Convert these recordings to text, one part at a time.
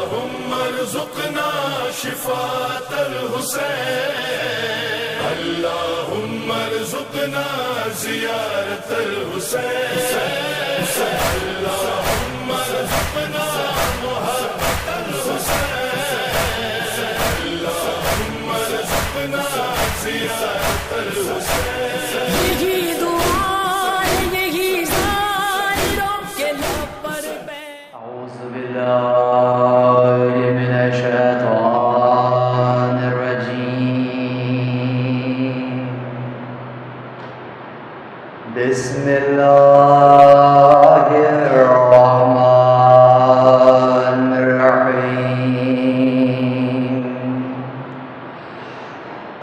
اللهم ارزقنا شفاة الحسين، اللهم ارزقنا زيارة الحسين، اللهم ارزقنا محبة الحسين، اللهم ارزقنا زيارة الحسين. یہی دعا یہی ظاہروں کے لب پر اعوذ باللہ من الشیطان الرجیم، بسم اللہ الرحمن الرحیم،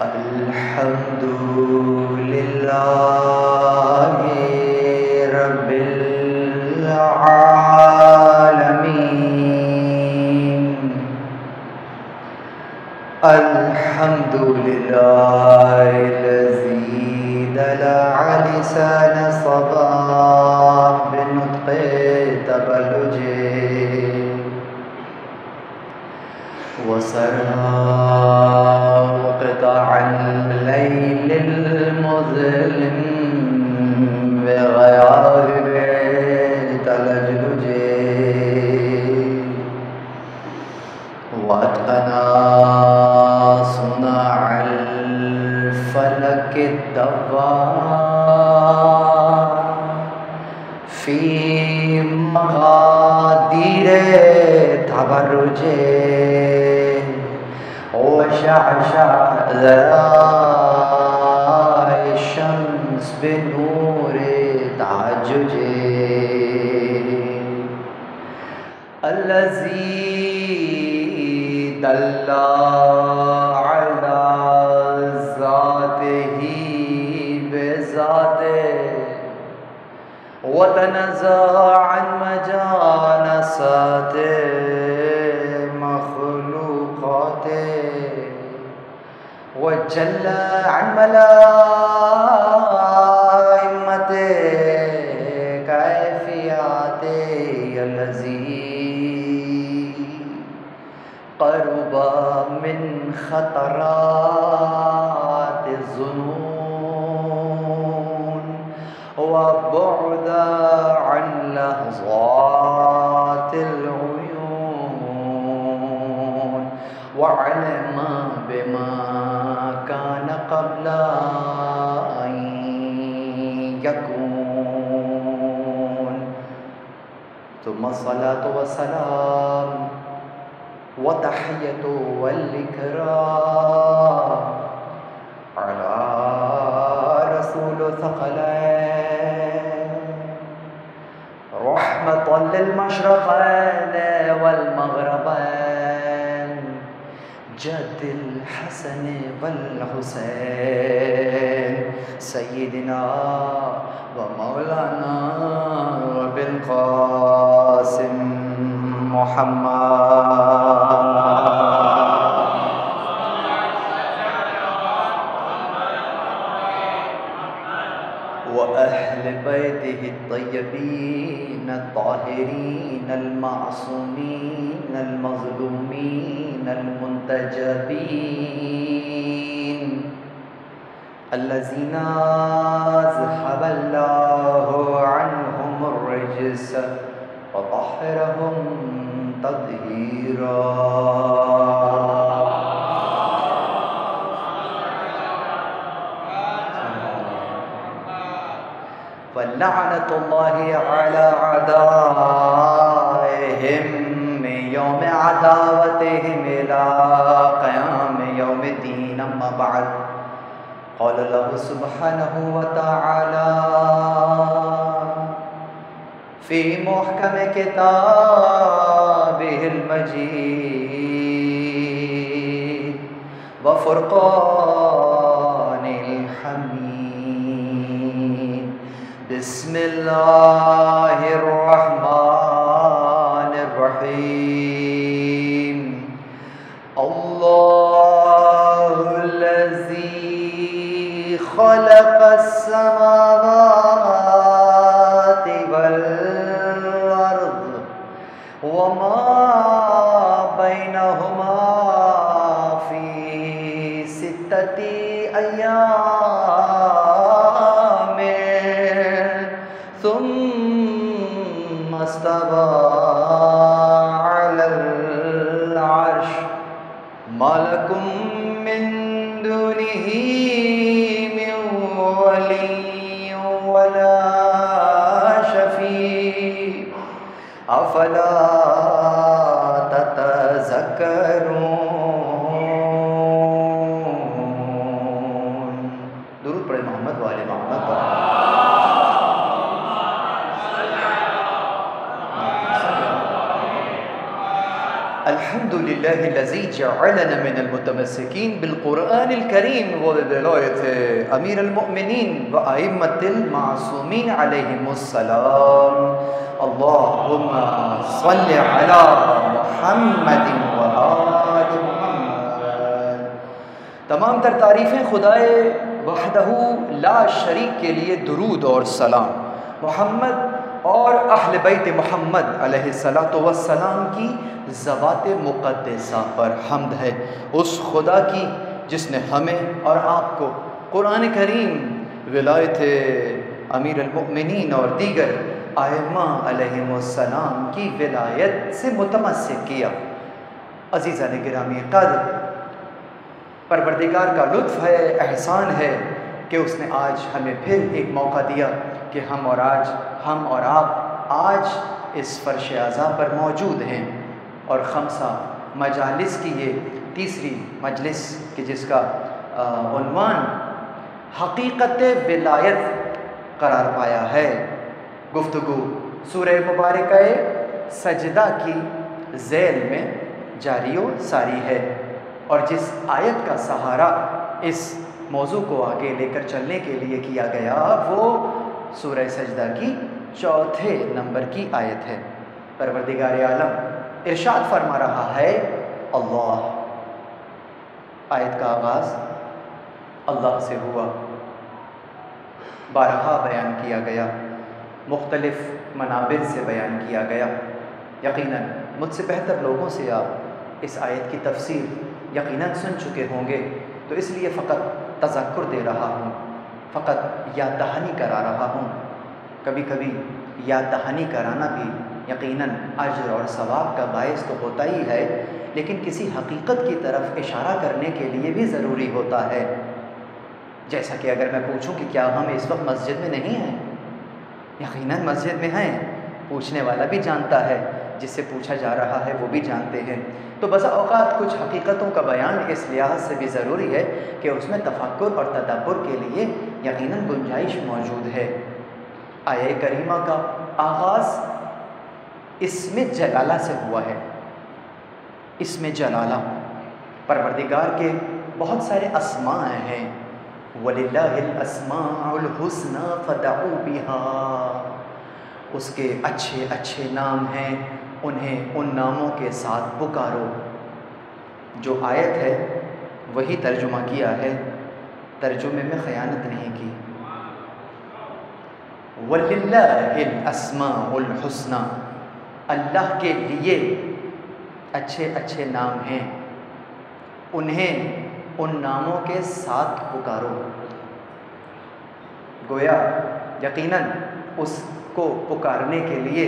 الحمد للہ رب العالمین، الحمد للہ الذی دلع لسان صباح بنطق تبلج وسرى قطع الليل المظلم بغياب تلجلج وأتقنا صنع الفلك الدوار في مقادير تبرج وشعشع ذراع الشمس بنور تعجج، الذي دل على ذاته بذاته وتنزه عن مجانسات مخلوقاته وجل عن ملائمته كيفياته، الذي قرب من خطرات الظنون وبعد عن لحظات العيون، وعلم بما كان قبل أن يكون، ثم الصلاة والسلام وتحية والإكرام على رسول ثقلين، رحمة للمشرقين والمغربين، جد الحسن والحسين، سيدنا ومولانا وبالقاسم محمد وأهل بيته الطيبين الطاهرين المعصومين المظلومين المنتجبين، الذين أذهب الله عنهم الرجس وطهرهم تطهيرا. ولعنة الله على أعدائهم من يوم عداوتهم إلى قيام يوم الدين. أما بعد، قال الله سبحانه وتعالى في محكم كتابه المجيد وفرقان الحميد، بسم الله الرحمن الرحيم. الله الذي خلق السماوات والأرض وما بينهما في 6 أيام ثم استوى على العرش ما لكم من دونه من ولي ولا شفيع أفلا تتذكرون. درود پڑھے محمد والے محمد پر. الحمد لله الذي جعلنا من المتمسكين بالقرآن الكريم وبولاية أمير المؤمنين وأئمة المعصومين عليهم السلام. اللهم صل على محمد وآل محمد. تمام تر تعریفیں خدائے وحدہ لا شریک کے لیے درود اور سلام محمد اور اہل بیت محمد علیہ السلام کی ذوات مقدسہ پر حمد ہے. اس خدا کی جس نے ہمیں اور آپ کو قرآن کریم ولایت امیر المؤمنین اور دیگر ائمہ علیہم السلام کی ولایت سے متمسک کیا. عزیزان گرامی قدر، پروردگار کا لطف ہے، احسان ہے کہ اس نے آج ہمیں پھر ایک موقع دیا کہ ہم اور آپ آج اس فرش اعضاء پر موجود ہیں اور خمسہ مجالس کی یہ تیسری مجلس کہ جس کا عنوان حقیقت ولایت قرار پایا ہے. گفتگو سورہ مبارکہ سجدہ کی ذیل میں جاری و ساری ہے اور جس آیت کا سہارا اس موضوع کو آگے لے کر چلنے کے لیے کیا گیا وہ سورہ سجدہ کی 4 نمبر کی آیت ہے. پروردگار عالم ارشاد فرما رہا ہے اللہ. آیت کا آغاز اللہ سے ہوا، بارہا بیان کیا گیا، مختلف منابر سے بیان کیا گیا. یقیناً مجھ سے بہتر لوگوں سے آپ اس آیت کی تفسیر یقیناً سن چکے ہوں گے، تو اس لیے فقط تذکر دے رہا ہوں، فقط یاد دہانی کرا رہا ہوں. کبھی کبھی یاد دہانی کرانا بھی یقیناً اجر اور ثواب کا باعث تو ہوتا ہی ہے، لیکن کسی حقیقت کی طرف اشارہ کرنے کے لیے بھی ضروری ہوتا ہے. جیسا کہ اگر میں پوچھوں کہ کیا ہم اس وقت مسجد میں نہیں ہیں؟ یقیناً مسجد میں ہیں. پوچھنے والا بھی جانتا ہے، جس سے پوچھا جا رہا ہے وہ بھی جانتے ہیں. تو بسا اوقات کچھ حقیقتوں کا بیان اس لحاظ سے بھی ضروری ہے کہ اس میں تفکر اور تدبر کے لیے یقیناً گنجائش موجود ہے. آیہ کریمہ کا آغاز اسم جلالہ سے ہوا ہے. اسم جلالہ پروردگار کے بہت سارے اسماء ہیں. وَلِلَّهِ الْأَسْمَاءُ الْحُسْنَى فَادْعُوهُ بِهَا. اس کے اچھے اچھے نام ہیں، انہیں ان ناموں کے ساتھ پکارو. جو آیت ہے وہی ترجمہ کیا ہے، ترجمے میں خیانت نہیں کی. وَلِلَّهِ الْأَسْمَاءُ الْحُسْنَى، اللہ کے لیے اچھے اچھے نام ہیں، انہیں ان ناموں کے ساتھ پکارو. گویا یقیناً اس کو پکارنے کے لیے،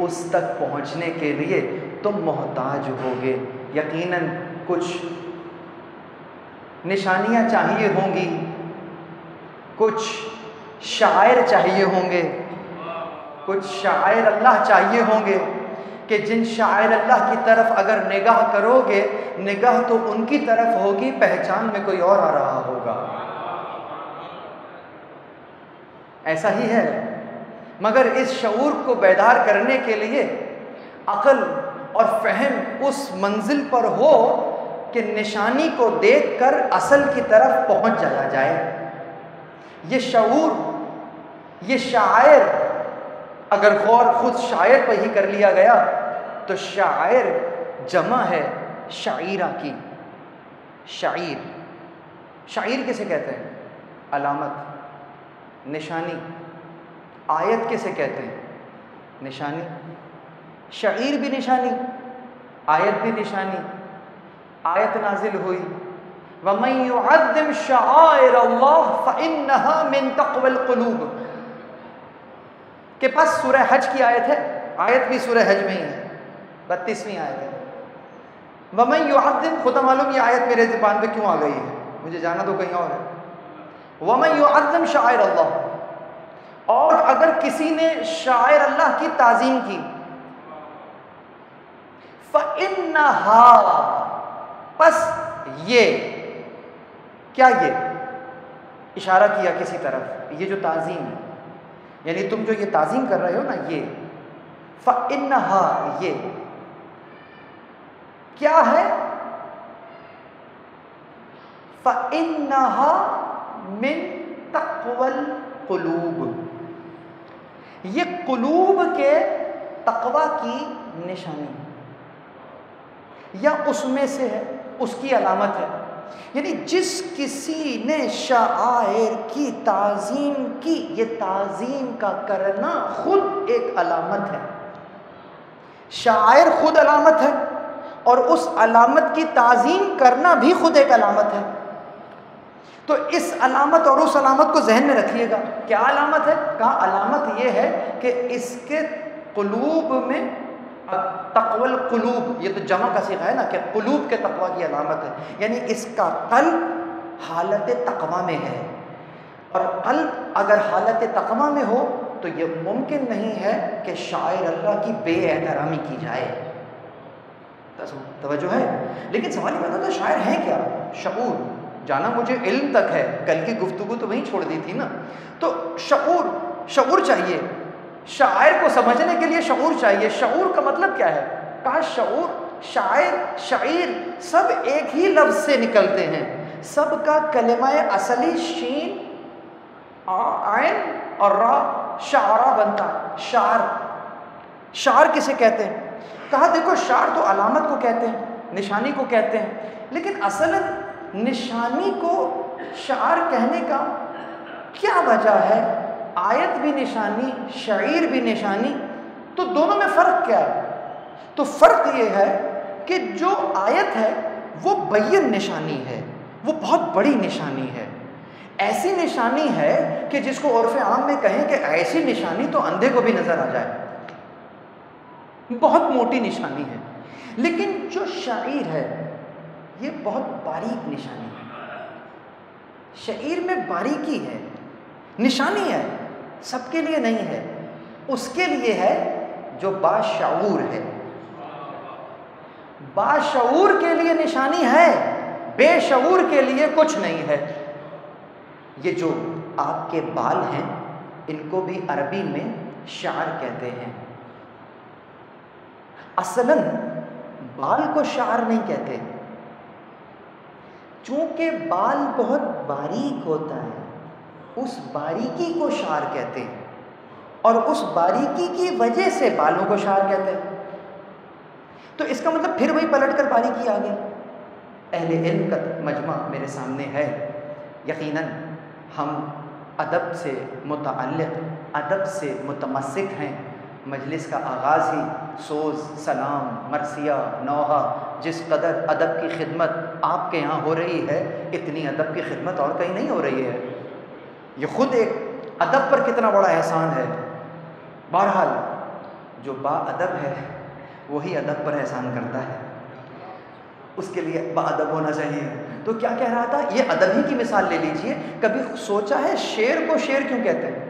اس تک پہنچنے کے لیے تم محتاج ہوگے. یقیناً کچھ نشانیاں چاہیے ہوں گی، کچھ شاعر چاہیے ہوں گے، کچھ شاعر اللہ چاہیے ہوں گے کہ جن شاعر اللہ کی طرف اگر نگاہ کرو گے، نگاہ تو ان کی طرف ہوگی، پہچان میں کوئی اور آ رہا ہوگا. ایسا ہی ہے. مگر اس شعور کو بیدار کرنے کے لیے عقل اور فہم اس منزل پر ہو کہ نشانی کو دیکھ کر اصل کی طرف پہنچ جایا جائے. یہ شعور، یہ شاعر، اگر غور خود شاعر پہ ہی کر لیا گیا تو شاعر جمع ہے شعیرہ کی. شعیر، شعیر کسے کہتے ہیں؟ علامت، نشانی. آیت کسے کہتے ہیں؟ نشانی. شعیر بھی نشانی، آیت بھی نشانی. آیت نازل ہوئی وَمَن يُعَظِّمْ شَعَائِرَ اللَّهِ فَإِنَّهَا مِن تَقْوَى الْقُلُوبِ کہ پس سورہ حج کی آیت ہے، آیت بھی سورہ حج میں ہی ہے، 32ویں آیت ہے. وَمَن يُعَظِّمْ، خدا معلوم یہ آیت میرے زبان پہ کیوں آ گئی ہے، مجھے جانا تو کہیں اور ہے. وَمَن يُعَظِّمْ شَعَائِرَ اللَّهِ، اور اگر کسی نے شاعر اللہ کی تعظیم کی، فَإِنَّهَا، پس یہ، کیا یہ اشارہ کیا کسی طرف، یہ جو تعظیم ہے یعنی تم جو یہ تعظیم کر رہے ہو نا، یہ فَإِنَّهَا، یہ کیا ہے، فَإِنَّهَا مِن تَقْوَى الْقُلُوبِ، یہ قلوب کے تقوی کی نشانی یا اس میں سے ہے، اس کی علامت ہے. یعنی جس کسی نے شعائر کی تعظیم کی، یہ تعظیم کا کرنا خود ایک علامت ہے. شعائر خود علامت ہے اور اس علامت کی تعظیم کرنا بھی خود ایک علامت ہے. تو اس علامت اور اس علامت کو ذہن میں رکھیے گا. کیا علامت ہے؟ کہا علامت یہ ہے کہ اس کے قلوب میں تقوی القلوب، یہ تو جمع کا صیغہ ہے نا کہ قلوب کے تقوی کی علامت ہے، یعنی اس کا قلب حالت تقوی میں ہے. اور قلب اگر حالت تقوی میں ہو تو یہ ممکن نہیں ہے کہ شاعر اللہ کی بے احترامی کی جائے. توجہ ہے؟ لیکن سوال یہ پیدا ہوتا ہے شاعر ہے کیا؟ شعور. جانا مجھے علم تک ہے، کل کی گفتگو تو وہیں چھوڑ دی تھی نا. تو شعور چاہیے، شاعر کو سمجھنے کے لیے شعور چاہیے. شعور کا مطلب کیا ہے؟ کہا شعور، شاعر، شعیر سب ایک ہی لفظ سے نکلتے ہیں، سب کا کلمہ اصلی شین عین اور را شعرا بنتا. شعر کسے کہتے ہیں؟ کہا دیکھو شعر تو علامت کو کہتے ہیں، نشانی کو کہتے ہیں، لیکن اصل نشانی کو شعر کہنے کا کیا وجہ ہے؟ آیت بھی نشانی، شعیر بھی نشانی، تو دونوں میں فرق کیا ہے؟ تو فرق یہ ہے کہ جو آیت ہے وہ بین نشانی ہے، وہ بہت بڑی نشانی ہے. ایسی نشانی ہے کہ جس کو عرف عام میں کہیں کہ ایسی نشانی تو اندھے کو بھی نظر آ جائے، بہت موٹی نشانی ہے. لیکن جو شعیر ہے یہ بہت باریک نشانی ہے. شعیر میں باریکی ہے، نشانی ہے، سب کے لیے نہیں ہے. اس کے لیے ہے جو باشعور ہے. باشعور کے لیے نشانی ہے، بے شعور کے لیے کچھ نہیں ہے. یہ جو آپ کے بال ہیں ان کو بھی عربی میں شعر کہتے ہیں. اصلاً بال کو شعر نہیں کہتے، چونکہ بال بہت باریک ہوتا ہے اس باریکی کو شعر کہتے ہیں، اور اس باریکی کی وجہ سے بالوں کو شعر کہتے ہیں. تو اس کا مطلب پھر وہی پلٹ کر باریکی آ گئی. اہل علم کا مجمع میرے سامنے ہے. یقیناً ہم ادب سے متعلق، ادب سے متمسک ہیں. مجلس کا آغاز ہی سوز، سلام، مرثیہ، نوحہ، جس قدر ادب کی خدمت آپ کے یہاں ہو رہی ہے اتنی ادب کی خدمت اور کہیں نہیں ہو رہی ہے. یہ خود ایک ادب پر کتنا بڑا احسان ہے. بہرحال جو با ادب ہے وہی ادب پر احسان کرتا ہے، اس کے لیے با ادب ہونا چاہیے. تو کیا کہہ رہا تھا؟ یہ ادب ہی کی مثال لے لیجئے. کبھی سوچا ہے شعر کو شعر کیوں کہتے ہیں؟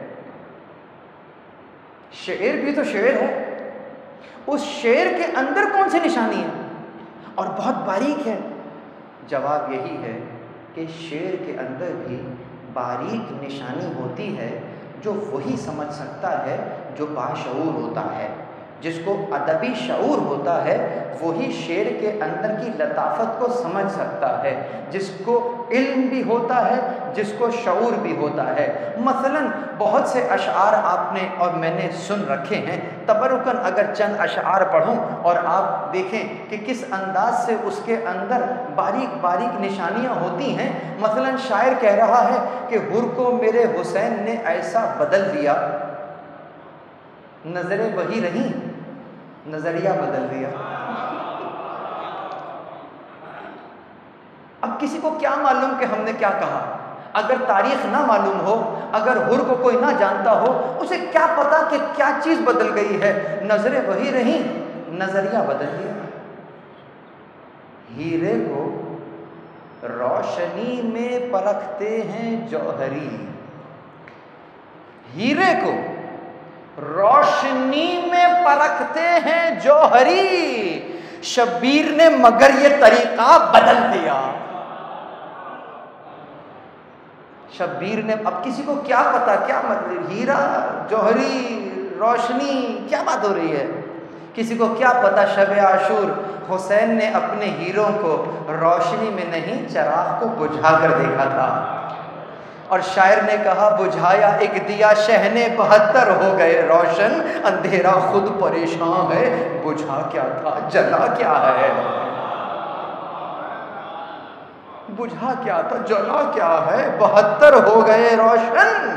شعر بھی تو شعر ہے، اس شعر کے اندر کون سی نشانی ہے اور بہت باریک ہے؟ جواب یہی ہے کہ شعر کے اندر بھی باریک نشانی ہوتی ہے جو وہی سمجھ سکتا ہے جو باشعور ہوتا ہے. جس کو ادبی شعور ہوتا ہے وہی شعر کے اندر کی لطافت کو سمجھ سکتا ہے، جس کو علم بھی ہوتا ہے، جس کو شعور بھی ہوتا ہے. مثلاً بہت سے اشعار آپ نے اور میں نے سن رکھے ہیں. تبرکاً اگر چند اشعار پڑھوں اور آپ دیکھیں کہ کس انداز سے اس کے اندر باریک باریک نشانیاں ہوتی ہیں. مثلاً شاعر کہہ رہا ہے کہ حر کو میرے حسین نے ایسا بدل دیا، نظریں وہی رہیں، نظریہ بدل دیا. اب کسی کو کیا معلوم کہ ہم نے کیا کہا؟ اگر تاریخ نہ معلوم ہو، اگر حر کو کوئی نہ جانتا ہو، اسے کیا پتا کہ کیا چیز بدل گئی ہے؟ نظریں وہی رہیں، نظریہ بدل گیا۔ ہیرے کو روشنی میں پرکھتے ہیں جوہری، ہیرے کو روشنی میں پرکھتے ہیں جوہری، شبیر نے مگر یہ طریقہ بدل دیا۔ شبیر نے، اب کسی کو کیا پتا کیا مطلب ہیرا، جوہری، روشنی، کیا بات ہو رہی ہے؟ کسی کو کیا پتا شب عاشور حسین نے اپنے ہیروں کو روشنی میں نہیں چراغ کو بجھا کر دیکھا تھا، اور شاعر نے کہا بجھایا ایک دیا شہنے 72 ہو گئے روشن، اندھیرا خود پریشان ہے، بجھا کیا تھا جلا کیا ہے؟ بجھا کیا تھا جلا کیا ہے؟ 72 ہو گئے روشن۔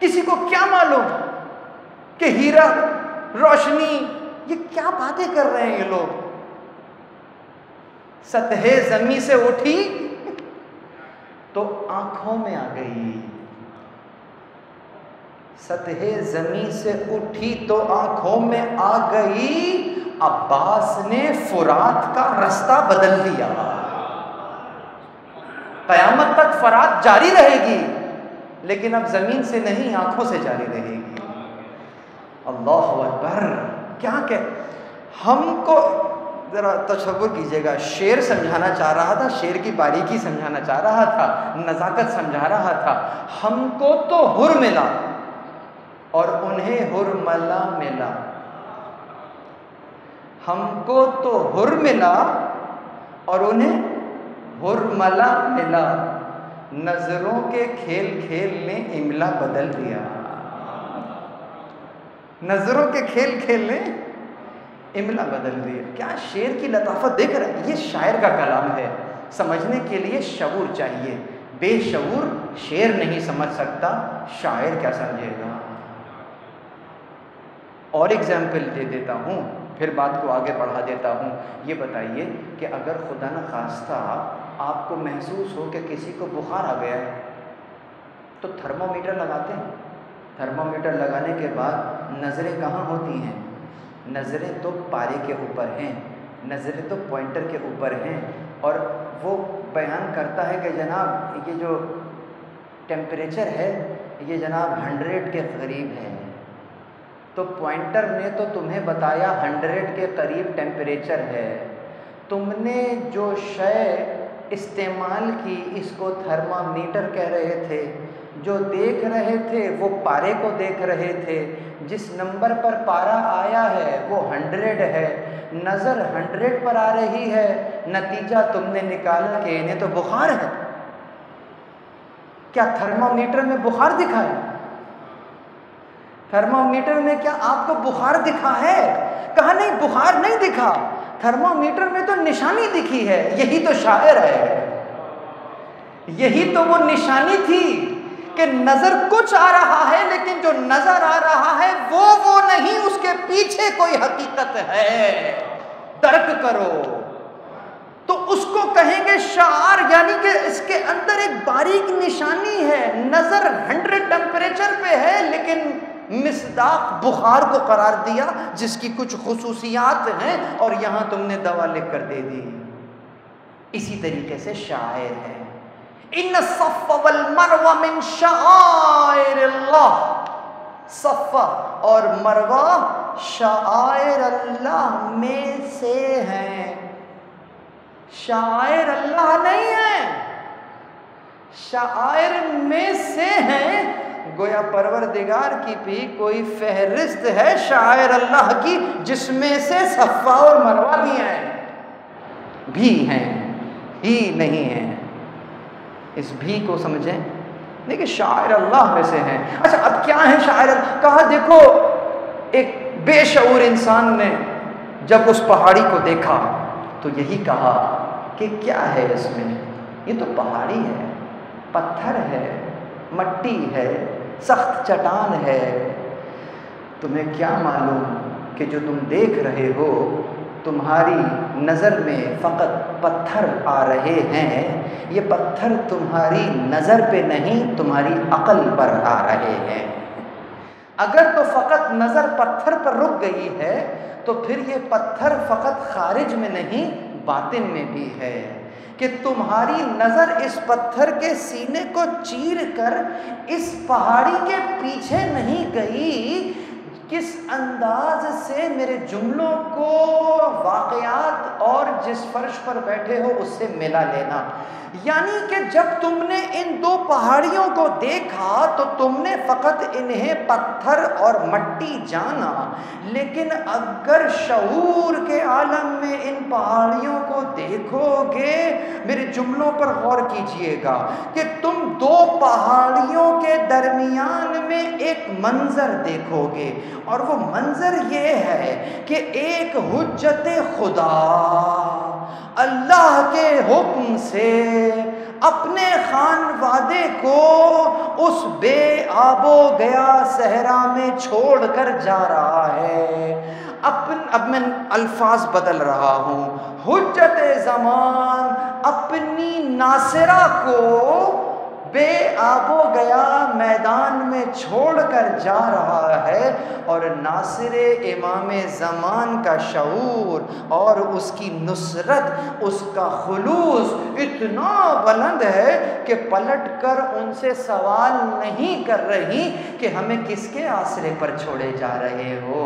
کسی کو کیا معلوم کہ ہیرا، روشنی، یہ کیا باتیں کر رہے ہیں یہ لوگ؟ سطح زمین سے اٹھی تو آنکھوں میں آ گئی، سطح زمین سے اٹھی تو آنکھوں میں آ گئی، عباس نے فرات کا رستہ بدل دیا۔ قیامت تک فرات جاری رہے گی، لیکن اب زمین سے نہیں، آنکھوں سے جاری رہے گی۔ اللہ اکبر! کیا کہ ہم کو ذرا تصور کیجئے گا، شعر سمجھانا چاہ رہا تھا، شعر کی باریکی سمجھانا چاہ رہا تھا، نزاکت سمجھا رہا تھا۔ ہم کو تو حر ملا اور انہیں حرملا ملا، ہم کو تو حر ملا اور انہیں حرملا ملا، نظروں کے کھیل کھیل نے املا بدل دیا، نظروں کے کھیل کھیل نے املا بدل دیا۔ کیا شعر کی لطافت دیکھ رہے ہیں؟ یہ شاعر کا کلام ہے، سمجھنے کے لیے شعور چاہیے، بے شعور شعر نہیں سمجھ سکتا، شاعر کیا سمجھے گا؟ اور ایگزامپل دے دیتا ہوں، پھر بات کو آگے بڑھا دیتا ہوں۔ یہ بتائیے کہ اگر خدا نہ خواستہ آپ کو محسوس ہو کہ کسی کو بخار آ گیا ہے تو تھرمو میٹر لگاتے ہیں، تھرمو میٹر لگانے کے بعد نظریں کہاں ہوتی ہیں؟ نظریں تو پارے کے اوپر ہیں، نظریں تو پوائنٹر کے اوپر ہیں، اور وہ بیان کرتا ہے کہ جناب یہ جو ٹیمپریچر ہے یہ جناب 100 کے قریب ہے، تو پوائنٹر نے تو تمہیں بتایا 100 کے قریب ٹیمپریچر ہے، تم نے جو شے استعمال کی اس کو تھرمامیٹر کہہ رہے تھے، جو دیکھ رہے تھے وہ پارے کو دیکھ رہے تھے، جس نمبر پر پارا آیا ہے وہ 100 ہے، نظر 100 پر آ رہی ہے، نتیجہ تم نے نکالا کہ انہیں تو بخار ہے۔ کیا تھرمامیٹر میں بخار دکھا ہے؟ تھرمامیٹر میں کیا آپ کو بخار دکھا ہے؟ کہا نہیں، بخار نہیں دکھا، تھرمامیٹر میں تو نشانی دکھی ہے۔ یہی تو شاعر ہے، یہی تو وہ نشانی تھی کہ نظر کچھ آ رہا ہے، لیکن جو نظر آ رہا ہے وہ نہیں، اس کے پیچھے کوئی حقیقت ہے، درک کرو۔ تو اس کو کہیں گے شعار، یعنی کہ اس کے اندر ایک باریک نشانی ہے، نظر 100 ٹیمپریچر پہ ہے لیکن مصداق بخار کو قرار دیا جس کی کچھ خصوصیات ہیں، اور یہاں تم نے دوا لکھ کر دے دی۔ اسی طریقے سے شاعر ہے، ان الصف والمروہ من شعائر اللہ، صفا اور مروہ شعائر اللہ میں سے ہیں، شعائر اللہ نہیں ہیں، شعائر میں سے ہیں۔ گویا پروردگار کی بھی کوئی فہرست ہے شعائر اللہ کی، جس میں سے صفا اور مروہ بھی ہیں ہی نہیں ہیں۔ اس بھی کو سمجھیں، دیکھیں شاعر اللہ میں سے ہیں۔ اچھا اب کیا ہے شاعر؟ کہا دیکھو ایک بے شعور انسان نے جب اس پہاڑی کو دیکھا تو یہی کہا کہ کیا ہے اس میں؟ یہ تو پہاڑی ہے، پتھر ہے، مٹی ہے، سخت چٹان ہے، تمہیں کیا معلوم کہ جو تم دیکھ رہے ہو تمہاری نظر میں فقط پتھر آ رہے ہیں، یہ پتھر تمہاری نظر پہ نہیں تمہاری عقل پر آ رہے ہیں۔ اگر تو فقط نظر پتھر پر رک گئی ہے تو پھر یہ پتھر فقط خارج میں نہیں باطن میں بھی ہے، کہ تمہاری نظر اس پتھر کے سینے کو چیر کر اس پہاڑی کے پیچھے نہیں گئی۔ کس انداز سے میرے جملوں کو واقعات اور جس فرش پر بیٹھے ہو اس سے ملا لینا، یعنی کہ جب تم نے ان دو پہاڑیوں کو دیکھا تو تم نے فقط انہیں پتھر اور مٹی جانا، لیکن اگر شعور کے عالم میں ان پہاڑیوں کو دیکھو گے، میرے جملوں پر غور کیجئے گا کہ تم دو پہاڑیوں کے درمیان میں ایک منظر دیکھو گے، اور وہ منظر یہ ہے کہ ایک حجت خدا اللہ کے حکم سے اپنے خانوادے کو اس بے آب و گیا صحرا میں چھوڑ کر جا رہا ہے۔ اب میں الفاظ بدل رہا ہوں۔ حجت زمان اپنی ناصرہ کو بے آب و گیا میدان میں چھوڑ کر جا رہا ہے، اور ناصر امام زمان کا شعور اور اس کی نصرت، اس کا خلوص اتنا بلند ہے کہ پلٹ کر ان سے سوال نہیں کر رہی کہ ہمیں کس کے آسرے پر چھوڑے جا رہے ہو۔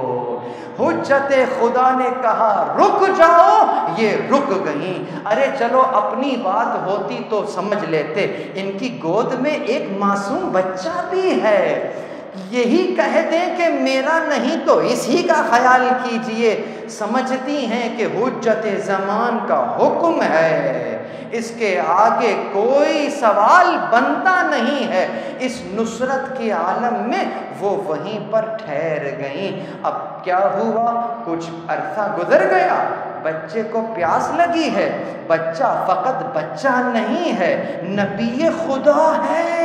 حجت خدا نے کہا رک جاؤ، یہ رک گئیں۔ ارے چلو اپنی بات ہوتی تو سمجھ لیتے، ان کی گود میں ایک معصوم بچہ بھی ہے، یہی کہہ دیں کہ میرا نہیں تو اسی کا خیال کیجئے۔ سمجھتی ہیں کہ حجت زمان کا حکم ہے، اس کے آگے کوئی سوال بنتا نہیں ہے۔ اس نصرت کے عالم میں وہ وہیں پر ٹھہر گئیں۔ اب کیا ہوا؟ کچھ عرصہ گزر گیا، بچے کو پیاس لگی ہے۔ بچہ فقط بچہ نہیں ہے، نبی خدا ہے،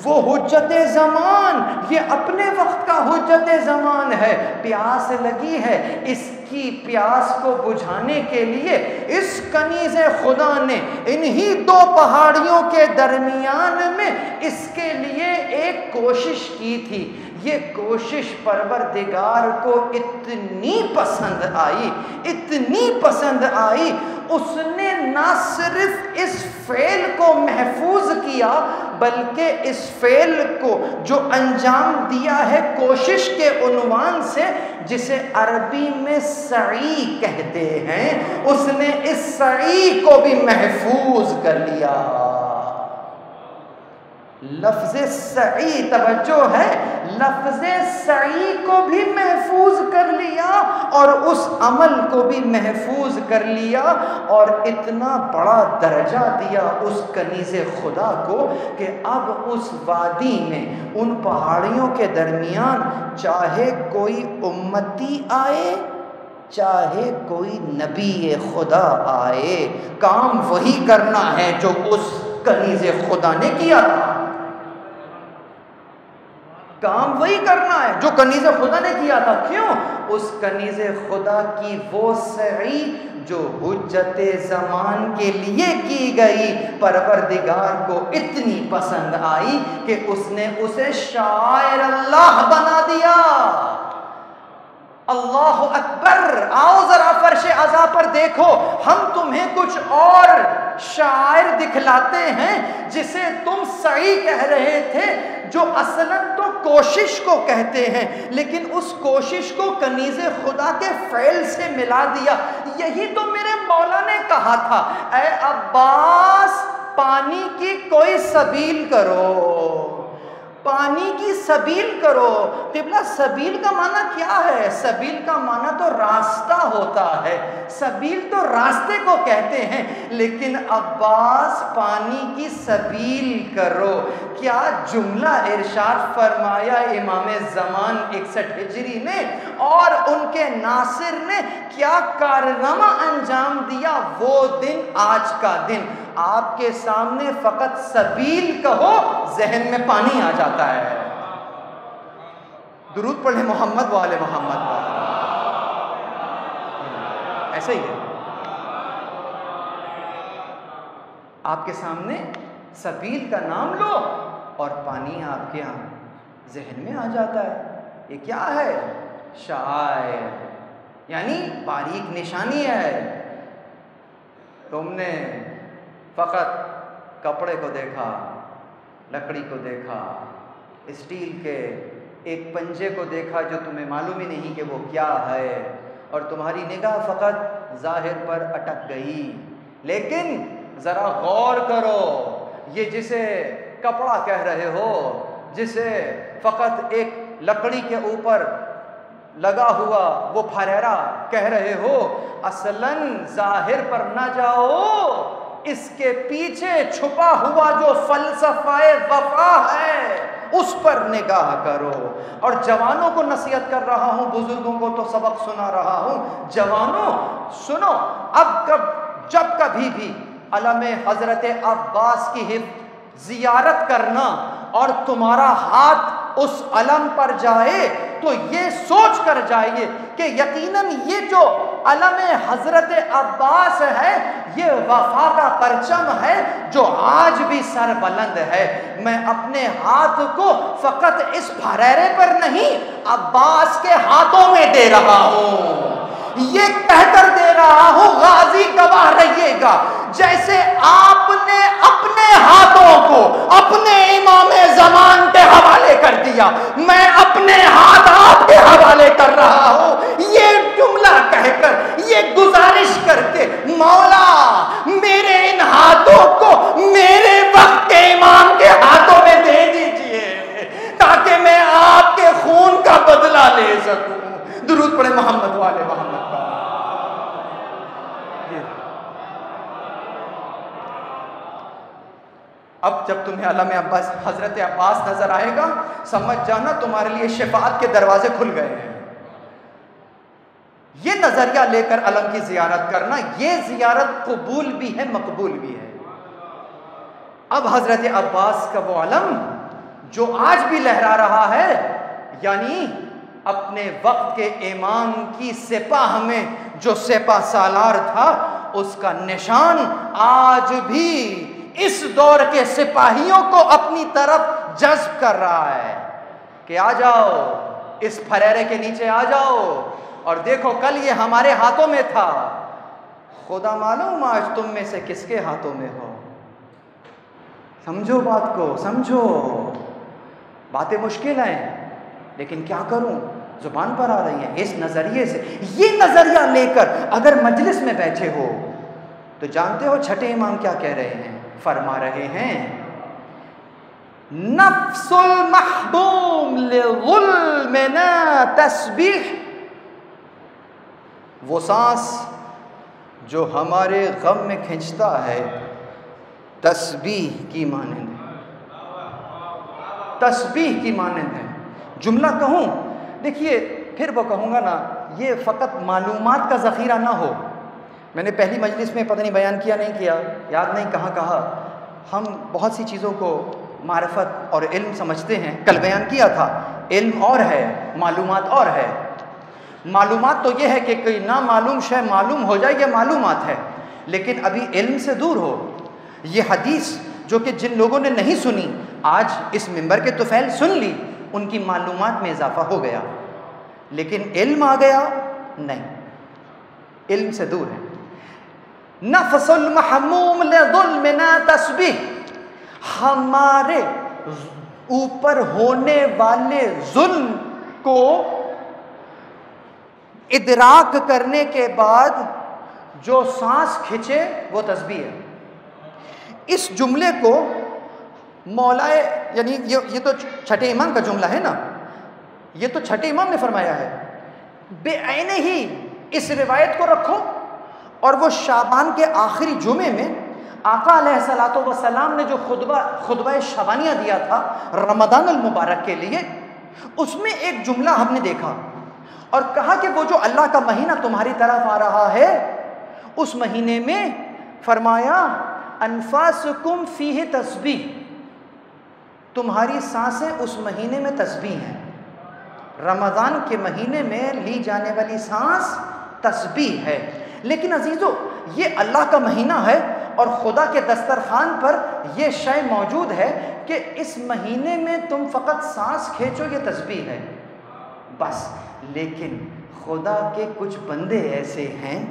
وہ حجت زمان، یہ اپنے وقت کا حجت زمان ہے۔ پیاس لگی ہے، اس کی پیاس کو بجھانے کے لیے اس کنیز خدا نے انہی دو پہاڑیوں کے درمیان میں اس کے لیے ایک کوشش کی تھی۔ یہ کوشش پروردگار کو اتنی پسند آئی، اتنی پسند آئی، اس نے نہ صرف اس فعل کو محفوظ کیا بلکہ اس فعل کو جو انجام دیا ہے کوشش کے عنوان سے، جسے عربی میں سعی کہتے ہیں، اس نے اس سعی کو بھی محفوظ کر لیا۔ لفظ سعی، توجہ ہے، لفظ سعی کو بھی محفوظ کر لیا اور اس عمل کو بھی محفوظ کر لیا، اور اتنا بڑا درجہ دیا اس کنیز خدا کو کہ اب اس وادی میں ان پہاڑیوں کے درمیان چاہے کوئی امتی آئے چاہے کوئی نبی خدا آئے، کام وہی کرنا ہے جو اس کنیز خدا نے کیا تھا۔ کام وہی کرنا ہے جو کنیز خدا نے کیا تھا۔ کیوں؟ اس کنیز خدا کی وہ سعی جو حجت زمان کے لیے کی گئی پروردگار کو اتنی پسند آئی کہ اس نے اسے شاعر اللہ بنا دیا۔ اللہ اکبر! آؤ ذرا فرش عزا پر دیکھو، ہم تمہیں کچھ اور شاعر دکھلاتے ہیں جسے تم سعی کہہ رہے تھے، جو اصلاً تو کوشش کو کہتے ہیں، لیکن اس کوشش کو کنیز خدا کے فعل سے ملا دیا۔ یہی تو میرے مولا نے کہا تھا، اے عباس پانی کی کوئی سبیل کرو، پانی کی سبیل کرو۔ قبلہ سبیل کا معنی کیا ہے؟ سبیل کا معنی تو راستہ ہوتا ہے، سبیل تو راستے کو کہتے ہیں، لیکن عباس پانی کی سبیل کرو، کیا جملہ ارشاد فرمایا امام زمان 61 ہجری نے، اور ان کے ناصر نے کیا کارنامہ انجام دیا۔ وہ دن آج کا دن، آپ کے سامنے فقط سبیل کہو ذہن میں پانی آ جاتا ہے۔ درود پڑھیں محمد والے محمد۔ ایسا ہی ہے. آپ کے سامنے سبیل کا نام لو اور پانی آپ کے یہاں ذہن میں آ جاتا ہے. یہ کیا ہے؟ شعائر، یعنی باریک نشانی ہے. تم نے فقط کپڑے کو دیکھا، لکڑی کو دیکھا، اسٹیل کے ایک پنجے کو دیکھا جو تمہیں معلوم ہی نہیں کہ وہ کیا ہے، اور تمہاری نگاہ فقط ظاہر پر اٹک گئی. لیکن ذرا غور کرو، یہ جسے کپڑا کہہ رہے ہو، جسے فقط ایک لکڑی کے اوپر لگا ہوا وہ پھریرا کہہ رہے ہو، اصلاً ظاہر پر نہ جاؤ، اس کے پیچھے چھپا ہوا جو فلسفہ وفا ہے اس پر نگاہ کرو. اور جوانوں کو نصیحت کر رہا ہوں، بزرگوں کو تو سبق سنا رہا ہوں. جوانوں سنو، جب کبھی بھی علم حضرت عباس کی زیارت کرنا اور تمہارا ہاتھ اس علم پر جائے تو یہ سوچ کر جائیے کہ یقیناً یہ جو علم حضرت عباس ہے یہ وفا کا پرچم ہے جو آج بھی سر بلند ہے. میں اپنے ہاتھ کو فقط اس پھریرے پر نہیں، عباس کے ہاتھوں میں دے رہا ہوں. یہ کہہ کر دے رہا ہوں، غازی گواہ رہیے گا، جیسے آپ نے اپنے ہاتھوں کو اپنے امام زمان کے حوالے کر دیا، میں اپنے ہاتھ آپ کے حوالے کر رہا ہوں. یہ جملہ کہہ کر، یہ گزارش کر کے، مولا میرے ان ہاتھوں کو میرے وقت کے امام کے ہاتھوں میں دے دیجئے تاکہ میں آپ کے خون کا بدلہ لے سکوں. درود پڑھے محمد والے محمد کا. اب جب تمہیں علم عباس حضرت عباس نظر آئے گا، سمجھ جانا تمہارے لیے شفاعت کے دروازے کھل گئے ہیں. یہ نظریہ لے کر علم کی زیارت کرنا، یہ زیارت قبول بھی ہے، مقبول بھی ہے. اب حضرت عباس کا وہ علم جو آج بھی لہرا رہا ہے، یعنی اپنے وقت کے امام کی سپاہ میں جو سپاہ سالار تھا، اس کا نشان آج بھی اس دور کے سپاہیوں کو اپنی طرف جذب کر رہا ہے کہ آ جاؤ، اس پھریرے کے نیچے آ جاؤ اور دیکھو کل یہ ہمارے ہاتھوں میں تھا، خدا معلوم آج تم میں سے کس کے ہاتھوں میں ہو. سمجھو بات کو، سمجھو. باتیں مشکل ہیں لیکن کیا کروں، زبان پر آ رہی ہیں. اس نظریے سے، یہ نظریہ لے کر اگر مجلس میں بیٹھے ہو تو جانتے ہو چھٹے امام کیا کہہ رہے ہیں؟ فرما رہے ہیں نفس المحبوم لظلمنا تسبیح، وہ سانس جو ہمارے غم میں کھنچتا ہے تسبیح کی مانند ہے، تسبیح کی مانند ہے. جملہ کہوں، دیکھیے پھر وہ کہوں گا نا، یہ فقط معلومات کا ذخیرہ نہ ہو. میں نے پہلی مجلس میں پتہ نہیں بیان کیا نہیں کیا، یاد نہیں کہاں کہا، ہم بہت سی چیزوں کو معرفت اور علم سمجھتے ہیں. کل بیان کیا تھا، علم اور ہے، معلومات اور ہے. معلومات تو یہ ہے کہ کوئی نامعلوم شے معلوم ہو جائے، یہ معلومات ہے. لیکن ابھی علم سے دور ہو. یہ حدیث جو کہ جن لوگوں نے نہیں سنی، آج اس منبر کے طفیل سن لی، ان کی معلومات میں اضافہ ہو گیا. لیکن علم آ گیا نہیں، علم سے دور ہے. نفس المحموم لظلمنا تسبیح، ہمارے اوپر ہونے والے ظلم کو ادراک کرنے کے بعد جو سانس کھچے وہ تسبیح ہے. اس جملے کو مولائے، یعنی یہ تو چھٹے امام کا جملہ ہے نا، یہ تو چھٹے امام نے فرمایا ہے. بے عین ہی اس روایت کو رکھو اور وہ شعبان کے آخری جمعے میں آقا علیہ الصلوۃ والسلام نے جو خطبہ شعبانیہ دیا تھا رمضان المبارک کے لیے، اس میں ایک جملہ ہم نے دیکھا اور کہا کہ وہ جو اللہ کا مہینہ تمہاری طرف آ رہا ہے، اس مہینے میں فرمایا انفاسکم فیہ تسبیح، تمہاری سانسیں اس مہینے میں تسبیح ہیں. رمضان کے مہینے میں لی جانے والی سانس تسبیح ہے. لیکن عزیزو یہ اللہ کا مہینہ ہے اور خدا کے دسترخوان پر یہ شے موجود ہے کہ اس مہینے میں تم فقط سانس کھینچو، یہ تسبیح ہے بس. لیکن خدا کے کچھ بندے ایسے ہیں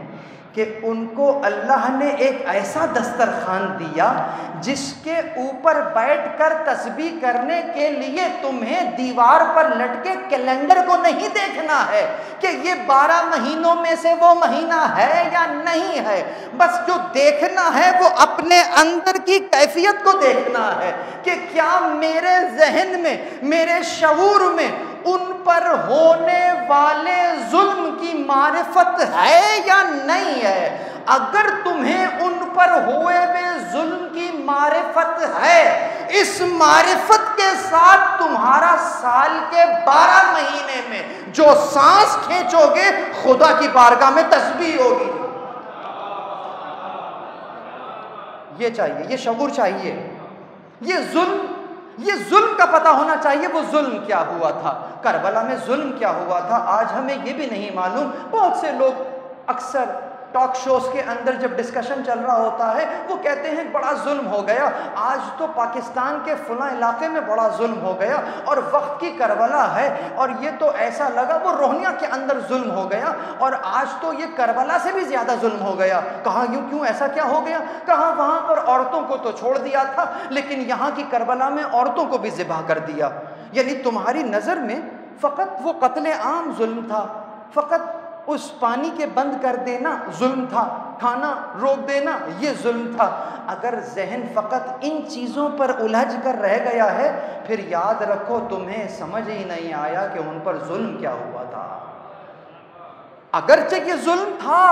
کہ ان کو اللہ نے ایک ایسا دسترخوان دیا جس کے اوپر بیٹھ کر تسبیح کرنے کے لیے تمہیں دیوار پر لٹکے کیلنڈر کو نہیں دیکھنا ہے کہ یہ 12 مہینوں میں سے وہ مہینہ ہے یا نہیں ہے. بس جو دیکھنا ہے وہ اپنے اندر کی کیفیت کو دیکھنا ہے کہ کیا میرے ذہن میں، میرے شعور میں ان پر ہونے والے ظلم کی معرفت ہے یا نہیں ہے. اگر تمہیں ان پر ہوئے ہوئے ظلم کی معرفت ہے، اس معرفت کے ساتھ تمہارا سال کے 12 مہینے میں جو سانس کھینچو گے خدا کی بارگاہ میں تسبیح ہوگی. یہ چاہیے، یہ شعور چاہیے، یہ ظلم کا پتہ ہونا چاہیے. وہ ظلم کیا ہوا تھا کربلا میں، ظلم کیا ہوا تھا آج ہمیں یہ بھی نہیں معلوم. بہت سے لوگ اکثر ٹاک شوز کے اندر جب ڈسکشن چل رہا ہوتا ہے وہ کہتے ہیں بڑا ظلم ہو گیا آج تو پاکستان کے فلاں علاقے میں، بڑا ظلم ہو گیا اور وقت کی کربلا ہے اور یہ تو ایسا لگا وہ روہنیا کے اندر ظلم ہو گیا اور آج تو یہ کربلا سے بھی زیادہ ظلم ہو گیا. کہاں کیوں ایسا کیا ہو گیا؟ کہاں وہاں پر عورتوں کو تو چھوڑ دیا تھا لیکن یہاں کی کربلا میں عورتوں کو بھی ذبح کر دیا. یعنی تمہاری نظر میں فقط وہ قتل عام ظلم تھا، فقط اس پانی کے بند کر دینا ظلم تھا، کھانا روک دینا یہ ظلم تھا. اگر ذہن فقط ان چیزوں پر الجھ کر رہ گیا ہے پھر یاد رکھو تمہیں سمجھ ہی نہیں آیا کہ ان پر ظلم کیا ہوا تھا. اگرچہ یہ ظلم تھا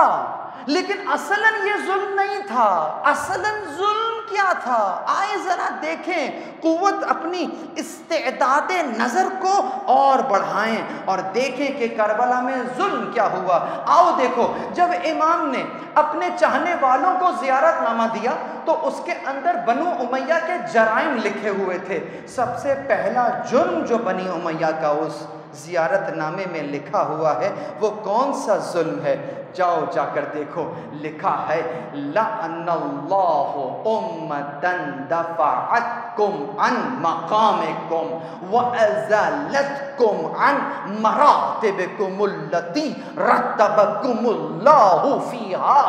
لیکن اصلاً یہ ظلم نہیں تھا. اصلاً ظلم کیا تھا؟ آئے ذرا دیکھیں، قوت اپنی استعداد نظر کو اور بڑھائیں اور دیکھیں کہ کربلا میں ظلم کیا ہوا. آؤ دیکھو، جب امام نے اپنے چاہنے والوں کو زیارت نامہ دیا تو اس کے اندر بنو امیہ کے جرائم لکھے ہوئے تھے. سب سے پہلا جرم جو بنی امیہ کا اس زیارت نامے میں لکھا ہوا ہے وہ کون سا ظلم ہے؟ جاؤ جا کر دیکھو، لکھا ہے لعن اللہ امتن دفعتکم عن مقامکم وازالتکم عن مراتبکم التي رتبکم اللہ فیہا.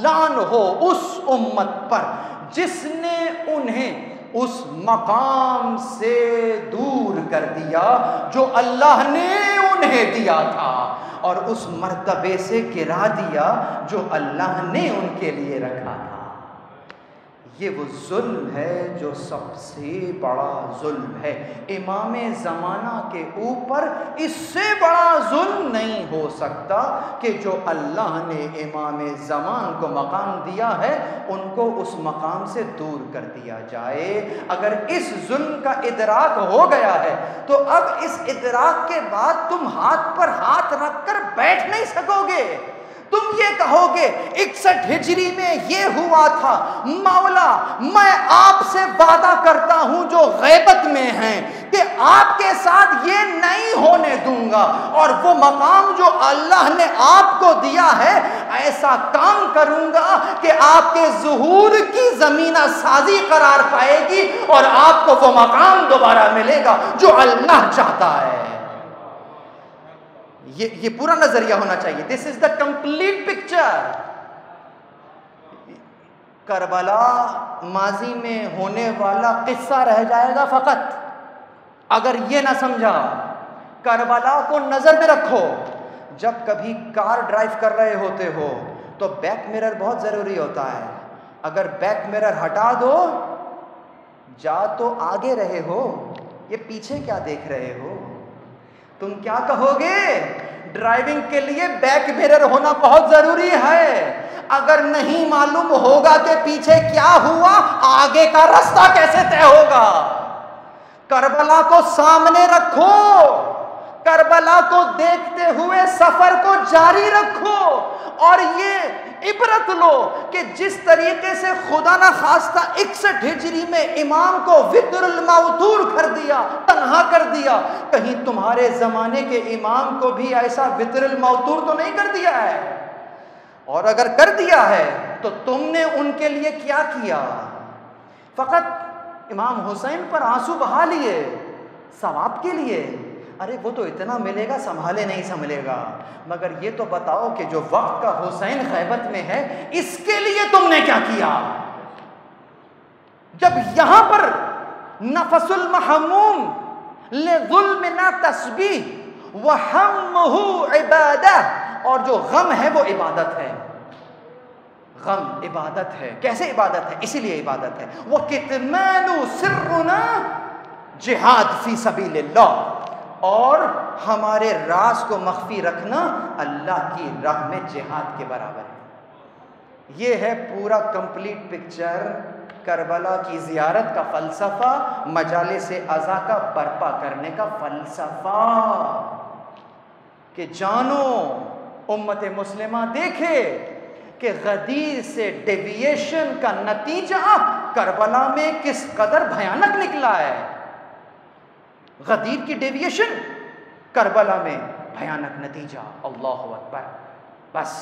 لعن ہو اس امت پر جس نے انہیں اس مقام سے دور کر دیا جو اللہ نے انہیں دیا تھا اور اس مرتبے سے گرا دیا جو اللہ نے ان کے لیے رکھا تھا. یہ وہ ظلم ہے جو سب سے بڑا ظلم ہے. امام زمانہ کے اوپر اس سے بڑا ظلم نہیں ہو سکتا کہ جو اللہ نے امام زمان کو مقام دیا ہے ان کو اس مقام سے دور کر دیا جائے. اگر اس ظلم کا ادراک ہو گیا ہے تو اب اس ادراک کے بعد تم ہاتھ پر ہاتھ رکھ کر بیٹھ نہیں سکو گے. تم یہ کہو گے 61 ہجری میں یہ ہوا تھا، مولا میں آپ سے وعدہ کرتا ہوں جو غیبت میں ہیں کہ آپ کے ساتھ یہ نہیں ہونے دوں گا اور وہ مقام جو اللہ نے آپ کو دیا ہے ایسا کام کروں گا کہ آپ کے ظہور کی زمینہ سازی قرار پائے گی اور آپ کو وہ مقام دوبارہ ملے گا جو اللہ چاہتا ہے. یہ پورا نظریہ ہونا چاہیے. دس از دا کمپلیٹ پکچر. کربلا ماضی میں ہونے والا قصہ رہ جائے گا فقط اگر یہ نہ سمجھا. کربلا کو نظر میں رکھو. جب کبھی کار ڈرائیو کر رہے ہوتے ہو تو بیک مرر بہت ضروری ہوتا ہے. اگر بیک مرر ہٹا دو جا تو آگے رہے ہو، یہ پیچھے کیا دیکھ رہے ہو؟ تم کیا کہو گے؟ ڈرائیونگ کے لیے بیک مرر ہونا بہت ضروری ہے. اگر نہیں معلوم ہوگا کہ پیچھے کیا ہوا آگے کا راستہ کیسے طے ہوگا؟ کربلا کو سامنے رکھو، کربلا کو دیکھتے ہوئے سفر کو جاری رکھو اور یہ عبرت لو کہ جس طریقے سے خدا نہ خواستہ 61 ہجری میں امام کو وطر الموتور کر دیا، تنہا کر دیا، کہیں تمہارے زمانے کے امام کو بھی ایسا وطر الموتور تو نہیں کر دیا ہے؟ اور اگر کر دیا ہے تو تم نے ان کے لیے کیا کیا؟ فقط امام حسین پر آنسو بہا لیے ثواب کے لیے؟ ارے وہ تو اتنا ملے گا سنبھالے نہیں سنبھلے گا، مگر یہ تو بتاؤ کہ جو وقت کا حسین غیبت میں ہے اس کے لیے تم نے کیا کیا؟ جب یہاں پر نفس المحموم لظلمنا تسبیح وہمہ عبادہ، اور جو غم ہے وہ عبادت ہے، غم عبادت ہے۔ کیسے عبادت ہے؟ اسی لیے عبادت ہے۔ وَكِتْمَانُ سِرُّنَا جہاد فی سبیل اللہ، اور ہمارے راز کو مخفی رکھنا اللہ کی راہ میں جہاد کے برابر ہے۔ یہ ہے پورا کمپلیٹ پکچر کربلا کی زیارت کا فلسفہ، مجالس عزا کا برپا کرنے کا فلسفہ، کہ جانو امت مسلمہ دیکھے کہ غدیر سے ڈیویشن کا نتیجہ کربلا میں کس قدر بھیانک نکلا ہے۔ غدیر کی ڈیویشن کربلا میں بھیانک نتیجہ، اللہ اکبر۔ بس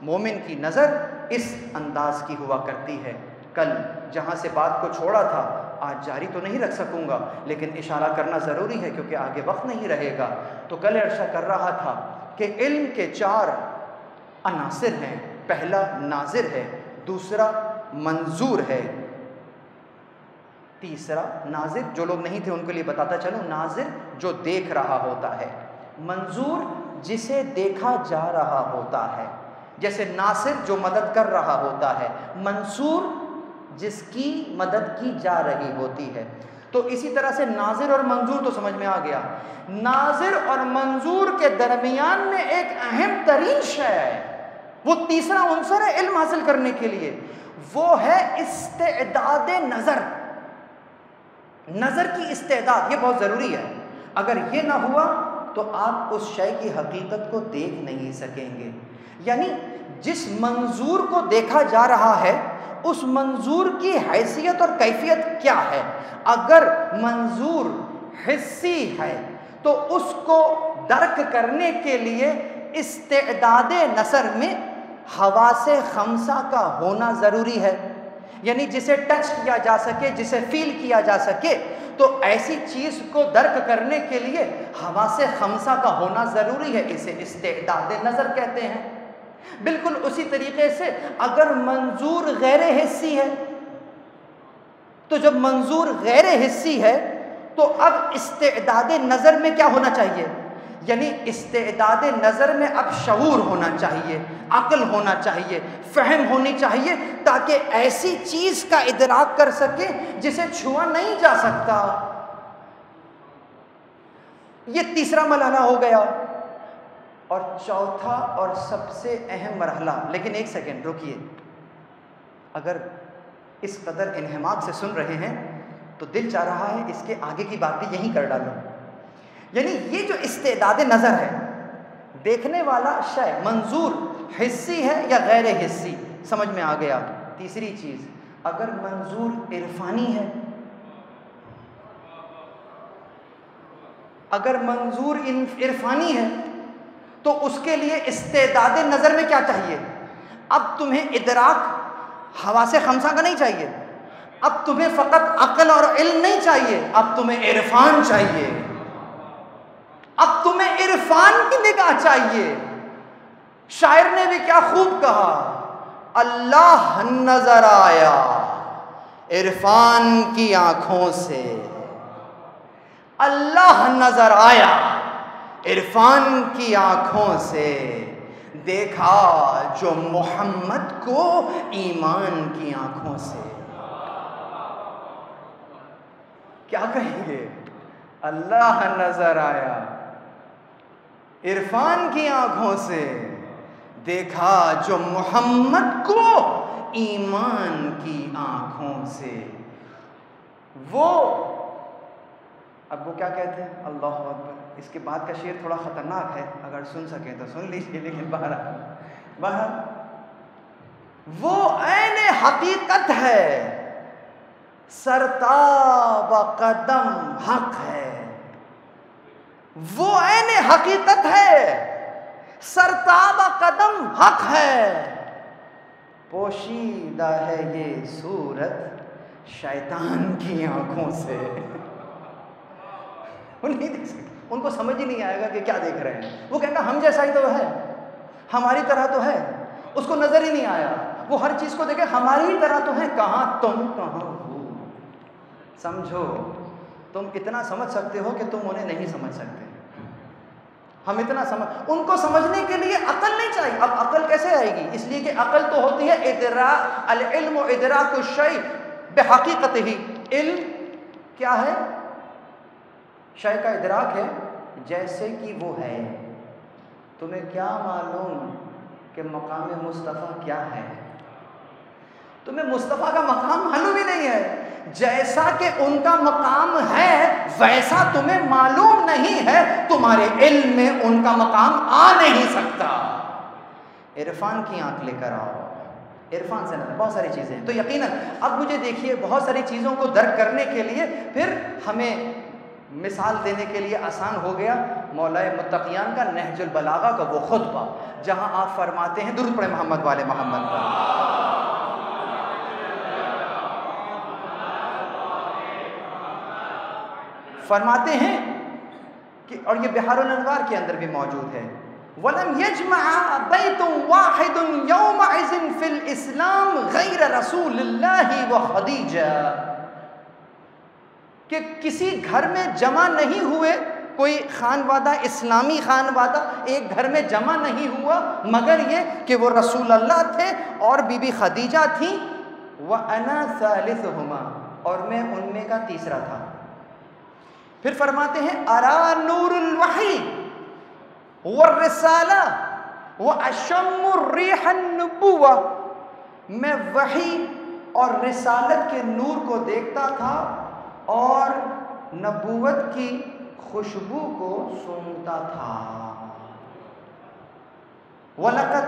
مومن کی نظر اس انداز کی ہوا کرتی ہے۔ کل جہاں سے بات کو چھوڑا تھا آج جاری تو نہیں رکھ سکوں گا، لیکن اشارہ کرنا ضروری ہے کیونکہ آگے وقت نہیں رہے گا۔ تو کل ارشاد کر رہا تھا کہ علم کے 4 عناصر ہیں۔ پہلا ناظر ہے، دوسرا منظور ہے، تیسرا ناظر، جو لوگ نہیں تھے ان کے لیے بتاتا چلوں، ناظر جو دیکھ رہا ہوتا ہے، منظور جسے دیکھا جا رہا ہوتا ہے، جیسے ناصر جو مدد کر رہا ہوتا ہے، منصور جس کی مدد کی جا رہی ہوتی ہے۔ تو اسی طرح سے ناظر اور منظور تو سمجھ میں آ گیا۔ ناظر اور منظور کے درمیان میں ایک اہم ترین شے ہے، وہ تیسرا عنصر ہے علم حاصل کرنے کے لیے، وہ ہے استعداد نظر۔ نظر کی استعداد یہ بہت ضروری ہے۔ اگر یہ نہ ہوا تو آپ اس شے کی حقیقت کو دیکھ نہیں سکیں گے۔ یعنی جس منظور کو دیکھا جا رہا ہے اس منظور کی حیثیت اور کیفیت کیا ہے۔ اگر منظور حسی ہے تو اس کو درک کرنے کے لیے استعداد نظر میں حواس خمسہ کا ہونا ضروری ہے، یعنی جسے ٹچ کیا جا سکے، جسے فیل کیا جا سکے، تو ایسی چیز کو درک کرنے کے لیے حواس خمسہ کا ہونا ضروری ہے، اسے استعداد نظر کہتے ہیں۔ بالکل اسی طریقے سے اگر منظور غیر حسی ہے تو جب منظور غیر حسی ہے تو اب استعداد نظر میں کیا ہونا چاہیے؟ یعنی استعداد نظر میں اب شعور ہونا چاہیے، عقل ہونا چاہیے، فہم ہونی چاہیے، تاکہ ایسی چیز کا ادراک کر سکے جسے چھوا نہیں جا سکتا۔ یہ تیسرا مرحلہ ہو گیا۔ اور چوتھا اور سب سے اہم مرحلہ، لیکن ایک سیکنڈ رکیے، اگر اس قدر انہماک سے سن رہے ہیں تو دل چاہ رہا ہے اس کے آگے کی بات بھی یہیں کر ڈالوں۔ یعنی یہ جو استعداد نظر ہے، دیکھنے والا شے منظور حسی ہے یا غیر حسی، سمجھ میں آ گیا۔ تیسری چیز، اگر منظور عرفانی ہے، اگر منظور عرفانی ہے تو اس کے لیے استعداد نظر میں کیا چاہیے؟ اب تمہیں ادراک حواس خمسہ کا نہیں چاہیے، اب تمہیں فقط عقل اور علم نہیں چاہیے، اب تمہیں عرفان چاہیے، اب تمہیں عرفان کی نگاہ چاہیے۔ شاعر نے بھی کیا خوب کہا، اللہ نظر آیا عرفان کی آنکھوں سے، اللہ نظر آیا عرفان کی آنکھوں سے، دیکھا جو محمد کو ایمان کی آنکھوں سے۔ کیا کہیں گے؟ اللہ نظر آیا عرفان کی آنکھوں سے، دیکھا جو محمد کو ایمان کی آنکھوں سے۔ وہ اب وہ کیا کہتے ہیں؟ اللہ اکبر۔ اس کے بعد کا شعر تھوڑا خطرناک ہے، اگر سن سکیں تو سن لیجیے، لیکن بہرحال وہ عین حقیقت ہے، سرتاب قدم حق ہے، وہ عین حقیقت ہے، سرتاب قدم حق ہے، پوشیدہ ہے یہ صورت شیطان کی آنکھوں سے. وہ نہیں دیکھ سکتے, ان کو سمجھ ہی نہیں آئے گا کہ کیا دیکھ رہے ہیں. وہ کہتا ہم جیسا ہی تو ہے, ہماری طرح تو ہے. اس کو نظر ہی نہیں آیا, وہ ہر چیز کو دیکھے ہماری ہی طرح تو ہے. کہاں تم کہاں ہو. سمجھو, تم اتنا سمجھ سکتے ہو کہ تم انہیں نہیں سمجھ سکتے. ہم اتنا ان کو سمجھنے کے لیے عقل نہیں چاہیے. اب عقل کیسے آئے گی؟ اس لیے کہ عقل تو ہوتی ہے ادراک, العلم و ادراک الشیء بحقیقتہ. علم کیا ہے؟ شے کا ادراک ہے جیسے کہ وہ ہے. تمہیں کیا معلوم کہ مقام مصطفیٰ کیا ہے؟ تمہیں مصطفیٰ کا مقام معلوم ہی نہیں ہے. جیسا کہ ان کا مقام ہے ویسا تمہیں معلوم نہیں ہے. تمہارے علم میں ان کا مقام آ نہیں سکتا. عرفان کی آنکھ لے کر آؤ. عرفان سے نہ, بہت ساری چیزیں ہیں. تو یقیناً اب مجھے دیکھیے, بہت ساری چیزوں کو درک کرنے کے لیے پھر ہمیں مثال دینے کے لیے آسان ہو گیا مولا متقیان کا نہج البلاغہ کا وہ خطبہ, جہاں آپ فرماتے ہیں, درود پڑھیں محمد والے محمد پر. فرماتے ہیں کہ, اور یہ بحار الانوار کے اندر بھی موجود ہے, وَلَمْ يَجْمَعَ بَيْتٌ وَاحِدٌ يَوْمَئِذٍ فِي الْإِسْلَامِ غَيْرَ رَسُولِ اللَّهِ وَخَدِیجَةَ, کہ کسی گھر میں جمع نہیں ہوئے, کوئی خانوادہ, اسلامی خانوادہ ایک گھر میں جمع نہیں ہوا مگر یہ کہ وہ رسول اللہ تھے اور بی بی خدیجہ تھیں. وَأَنَا ثَالِثُهُمَا, اور میں ان میں کا تیسرا تھا. پھر فرماتے ہیں ارا نور الوحی والرسالہ واشم الریح النبوہ, میں وحی اور رسالت کے نور کو دیکھتا تھا اور نبوت کی خوشبو کو سونگتا تھا. وَلَقَدْ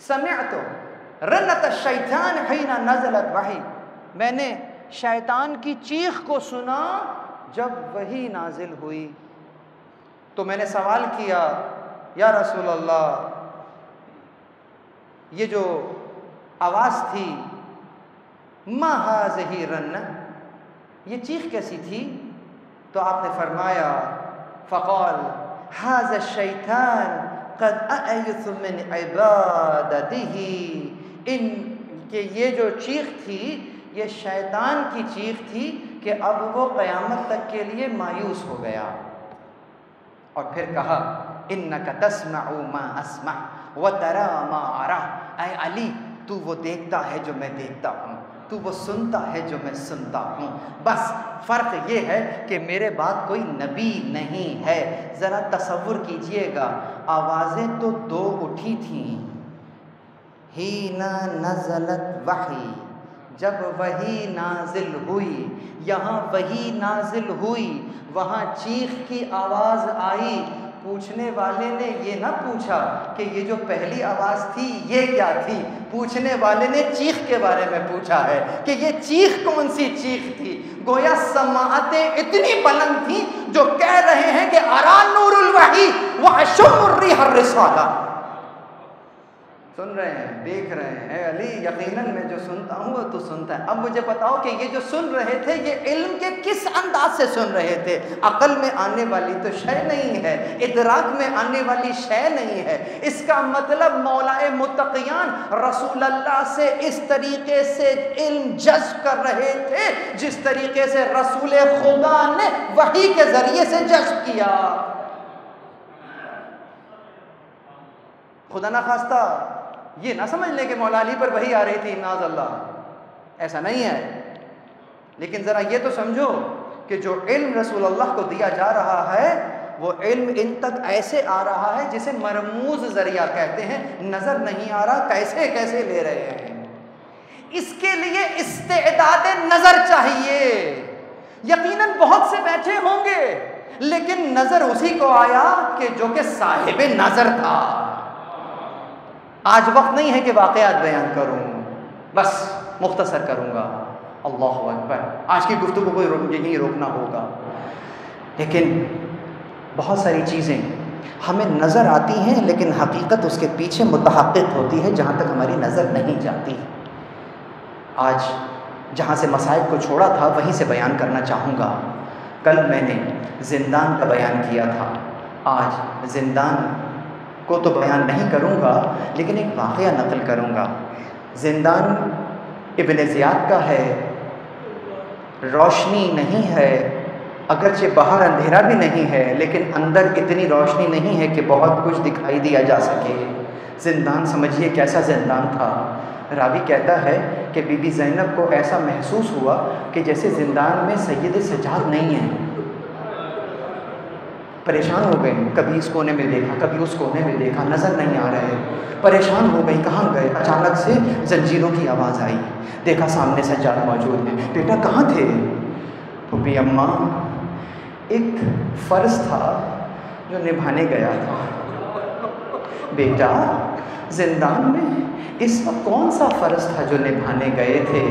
سَمِعْتُ رَنَّةَ الشَّيْطَانِ حِينَ نَزَلَتْ وَحِی, میں نے شیطان کی چیخ کو سنا جب وحی نازل ہوئی. تو میں نے سوال کیا, یا رسول اللہ, یہ جو آواز تھی, ما هذه الرنہ, یہ چیخ کیسی تھی؟ تو آپ نے فرمایا, فقال هذا الشیطان قد أئس من عبادته, ان کہ یہ جو چیخ تھی یہ شیطان کی چیخ تھی کہ اب وہ قیامت تک کے لیے مایوس ہو گیا. اور پھر کہا انک تسمع ما اسمع وترى ما ارى, اے علی تو وہ دیکھتا ہے جو میں دیکھتا ہوں, تو وہ سنتا ہے جو میں سنتا ہوں. بس فرق یہ ہے کہ میرے بعد کوئی نبی نہیں ہے. ذرا تصور کیجئے گا, آوازیں تو دو اٹھی تھیں. حین نزلت وحی, جب وحی نازل ہوئی, یہاں وحی نازل ہوئی, وہاں چیخ کی آواز آئی. پوچھنے والے نے یہ نہ پوچھا کہ یہ جو پہلی آواز تھی یہ کیا تھی, پوچھنے والے نے چیخ کے بارے میں پوچھا ہے کہ یہ چیخ کون سی چیخ تھی. گویا سماعتیں اتنی بلند تھیں جو کہہ رہے ہیں کہ ارا نور الوحی واشم الریح الرسالہ. سن رہے ہیں, دیکھ رہے ہیں, اے علی یقیناً میں جو سنتا ہوں وہ تو سنتا ہے. اب مجھے بتاؤ کہ یہ جو سن رہے تھے یہ علم کے کس انداز سے سن رہے تھے؟ عقل میں آنے والی تو شے نہیں ہے, ادراک میں آنے والی شے نہیں ہے. اس کا مطلب مولا متقیان رسول اللہ سے اس طریقے سے علم جذب کر رہے تھے جس طریقے سے رسول خدا نے وحی کے ذریعے سے جذب کیا. خدا نہ خواستہ یہ نہ سمجھ لیں کہ مولا علی پر وحی آ رہی تھی, ناز اللہ, ایسا نہیں ہے. لیکن ذرا یہ تو سمجھو کہ جو علم رسول اللہ کو دیا جا رہا ہے وہ علم ان تک ایسے آ رہا ہے جسے مرموز ذریعہ کہتے ہیں, نظر نہیں آ رہا, کیسے کیسے لے رہے ہیں. اس کے لیے استعداد نظر چاہیے. یقیناً بہت سے بیٹھے ہوں گے لیکن نظر اسی کو آیا کہ جو کہ صاحب نظر تھا. آج وقت نہیں ہے کہ واقعات بیان کروں, بس مختصر کروں گا. اللہ اکبر, آج کی گفتگو کو یہی روکنا ہوگا. لیکن بہت ساری چیزیں ہمیں نظر آتی ہیں لیکن حقیقت اس کے پیچھے متحقق ہوتی ہے جہاں تک ہماری نظر نہیں جاتی۔ آج جہاں سے مصائب کو چھوڑا تھا وہیں سے بیان کرنا چاہوں گا۔ کل میں نے زندان کا بیان کیا تھا، آج زندان کو تو بیان نہیں کروں گا لیکن ایک واقعہ نقل کروں گا۔ زندان ابن زیاد کا ہے، روشنی نہیں ہے، اگرچہ باہر اندھیرا بھی نہیں ہے لیکن اندر اتنی روشنی نہیں ہے کہ بہت کچھ دکھائی دیا جا سکے۔ زندان سمجھیے کیسا زندان تھا۔ راوی کہتا ہے کہ بی بی زینب کو ایسا محسوس ہوا کہ جیسے زندان میں سید سجاد نہیں ہیں۔ پریشان ہو گئے، کبھی اس کونے میں دیکھا کبھی اس کونے میں دیکھا، نظر نہیں آ رہے، پریشان ہو گئی کہاں گئے۔ اچانک سے زنجیروں کی آواز آئی، دیکھا سامنے سجاد موجود ہے۔ بیٹا کہاں تھے؟ پھوپھی اماں ایک فرض تھا جو نبھانے گیا تھا۔ بیٹا زندان میں اس وقت کون سا فرض تھا جو نبھانے گئے تھے؟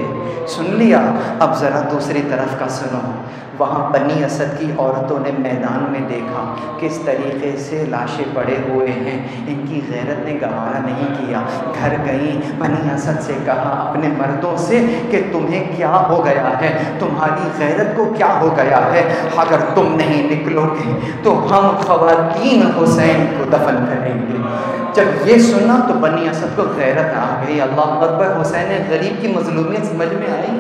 سن لیا، اب ذرا دوسری طرف کا سنو۔ وہاں بنی اسد کی عورتوں نے میدان میں دیکھا کس طریقے سے لاشیں پڑے ہوئے ہیں، ان کی غیرت نے گوارا نہیں کیا، گھر گئیں، بنی اسد سے کہا اپنے مردوں سے کہ تمہیں کیا ہو گیا ہے، تمہاری غیرت کو کیا ہو گیا ہے، اگر تم نہیں نکلو گے تو ہم خواتین حسین کو دفن کریں گے۔ جب یہ سنا تو بنی اسد کو غیرت آ گئی، اللہ اکبر، حسین غریب کی مظلومیت سمجھ میں آئی،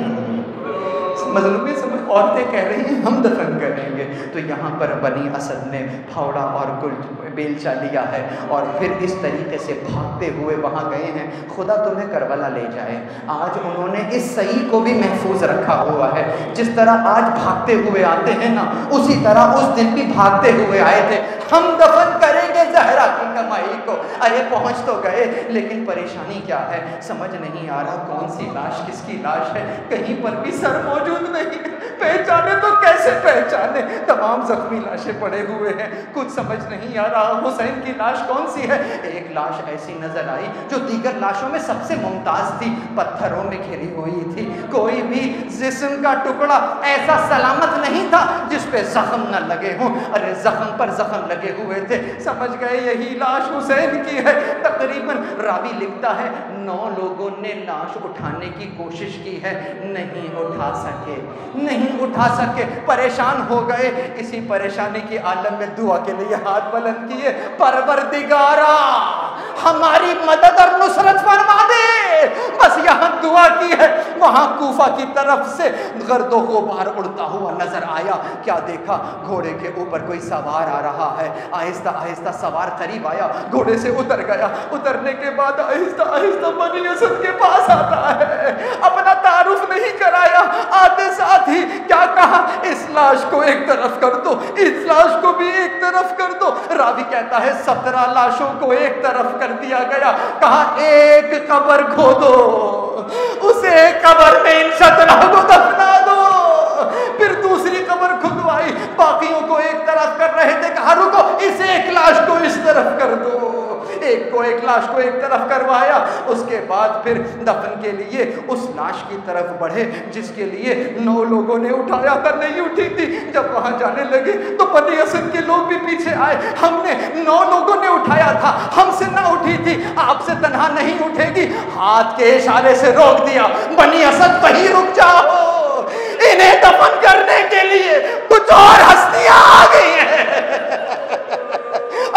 مظلومیت سمجھ، عورتیں کہہ رہی ہیں ہم دفن کریں گے۔ تو یہاں پر بنی اسد نے پھاوڑا اور بیلچا لیا ہے اور پھر اس طریقے سے بھاگتے ہوئے وہاں گئے ہیں، خدا تمہیں کربلا لے جائے۔ آج انہوں نے اس صحیح کو بھی محفوظ رکھا ہوا ہے، جس طرح آج بھاگتے ہوئے آتے ہیں نا، اسی طرح اس دن بھی بھاگتے ہوئے آئے تھے، ہم دفن کریں گے زہرا کی کمائی کو۔ ارے پہنچ تو گئے لیکن پریشانی کیا ہے، سمجھ نہیں آ رہا کون سی لاش کس کی لاش ہے، کہیں پر بھی سر موجود نہیں، پہچانے تو کیسے پہچانے، تمام زخمی لاشیں پڑے ہوئے ہیں، کچھ سمجھ نہیں آ رہا حسین کی لاش کون سی ہے۔ ایک لاش ایسی نظر آئی جو دیگر لاشوں میں سب سے ممتاز تھی، پتھروں میں گھری ہوئی تھی، کوئی بھی جسم کا ٹکڑا ایسا سلامت نہیں تھا جس پہ زخم نہ لگے ہوں، ارے زخم پر زخم لگے ہوئے تھے، سمجھ گئے یہی لاش حسین کی ہے۔ تقریباً راوی لکھتا ہے 9 لوگوں نے لاش اٹھانے کی کوشش کی ہے، نہیں اٹھا سکے، پریشان ہو گئے۔ اسی پریشانی کی عالم میں دعا کے لیے ہاتھ بلند کیے، پروردگارا ہماری مدد اور نصرت فرما دے، بس یہاں دعا کی ہے۔ وہاں کوفہ کی طرف سے گرد و غبار اڑتا ہوا نظر آیا، کیا دیکھا، گھوڑے کے اوپر کوئی سوار آ رہا ہے، آہستہ آہستہ سوار قریب آیا، گھوڑے سے اتر گیا، اترنے کے بعد آہستہ آہستہ بنی اسد کے پاس آتا ہے، اپنا تعارف نہیں کرایا، آتے ساتھ ہی کیا کہا، اس لاش کو ایک طرف کر دو، اس لاش کو بھی ایک طرف کر دو۔ راوی کہتا ہے 17 لاشوں کو ایک طرف کر دیا گیا، کہا ایک قبر کھودو، اسے قبر میں ان 17 کو دفنا دو، پھر دوسری قبر کھدوائی، باقیوں کو ایک طرف کر رہے تھے، کہا رکو اس ایک لاش کو اس طرف کر دو، ایک لاش کو ایک طرف کروایا، اس کے بعد پھر دفن کے لیے اس لاش کی طرف بڑھے جس کے لیے 9 لوگوں نے اٹھایا کر نہیں اٹھی تھی۔ جب وہاں جانے لگے تو بنی اسد کے لوگ بھی پیچھے آئے، ہم نے 9 لوگوں نے اٹھایا تھا، ہم سے نہ اٹھی تھی، آپ سے تنہا نہیں اٹھے گی، ہاتھ کے اشارے سے روک دیا، بنی اسد وہیں رک جاؤ، انہیں دفن کرنے کے لیے کچھ اور ہستیاں آ گئی ہیں۔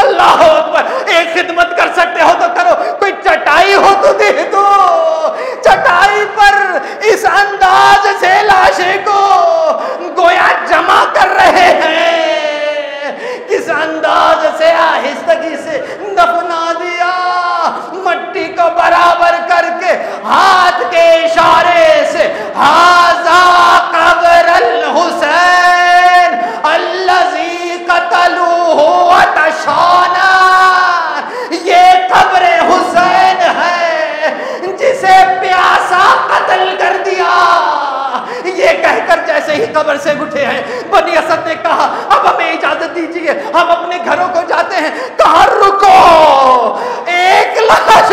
اللہ اکبر، ایک خدمت کر سکتے ہو تو کرو، کوئی چٹائی ہو تو دے دو، چٹائی پر اس انداز سے لاشیں کو گویا جمع کر رہے ہیں، کس انداز سے آہستگی سے دفنا دیا، مٹی کو برابر کر کے ہاتھ کے اشارے سے ھذا قبر الحسین الذی قتلوہ وتشانا، یہ قبر حسین ہے جسے پیاسا قتل کر دیا۔ یہ کہہ کر جیسے ہی قبر سے اٹھے ہیں، بنی اسد نے کہا اب ہمیں اجازت دیجیے، ہم اپنے گھروں کو جاتے ہیں۔ کہا رکو، ایک لاش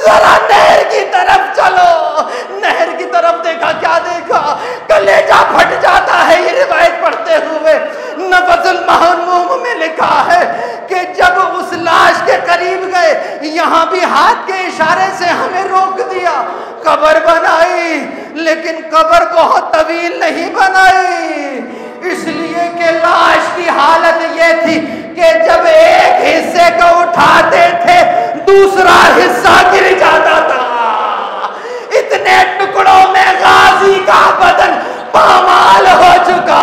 ذرا نہر کی طرف چلو، نہر کی طرف دیکھا، کیا دیکھا، کلیجہ پھٹ جاتا ہے یہ روایت پڑھتے ہوئے، نفس ہاتھ کے اشارے سے ہمیں روک دیا. قبر بنائی لیکن قبر بہت طویل نہیں بنائی، اس لیے کہ لاش کی حالت یہ تھی کہ جب ایک حصے کو اٹھاتے تھے دوسرا حصہ گر جاتا تھا. اتنے ٹکڑوں میں غازی کا بدن پامال ہو چکا.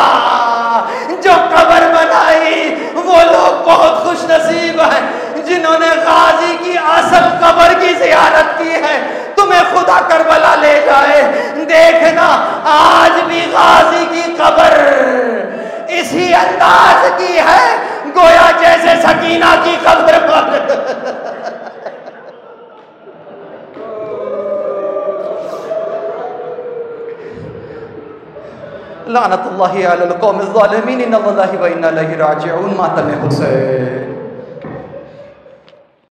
جو قبر بنائی وہ لوگ بہت خوش نصیب ہیں جنہوں نے غازی کی اصل قبر کی زیارت کی ہے. تمہیں خدا کربلا لے جائے، دیکھنا آج بھی غازی کی قبر اسی انداز کی ہے گویا جیسے سکینہ کی قبر پر. لعنت اللہ علی القوم الظالمین، ان اللہ و انا الیہ راجعون. ماتم حسین.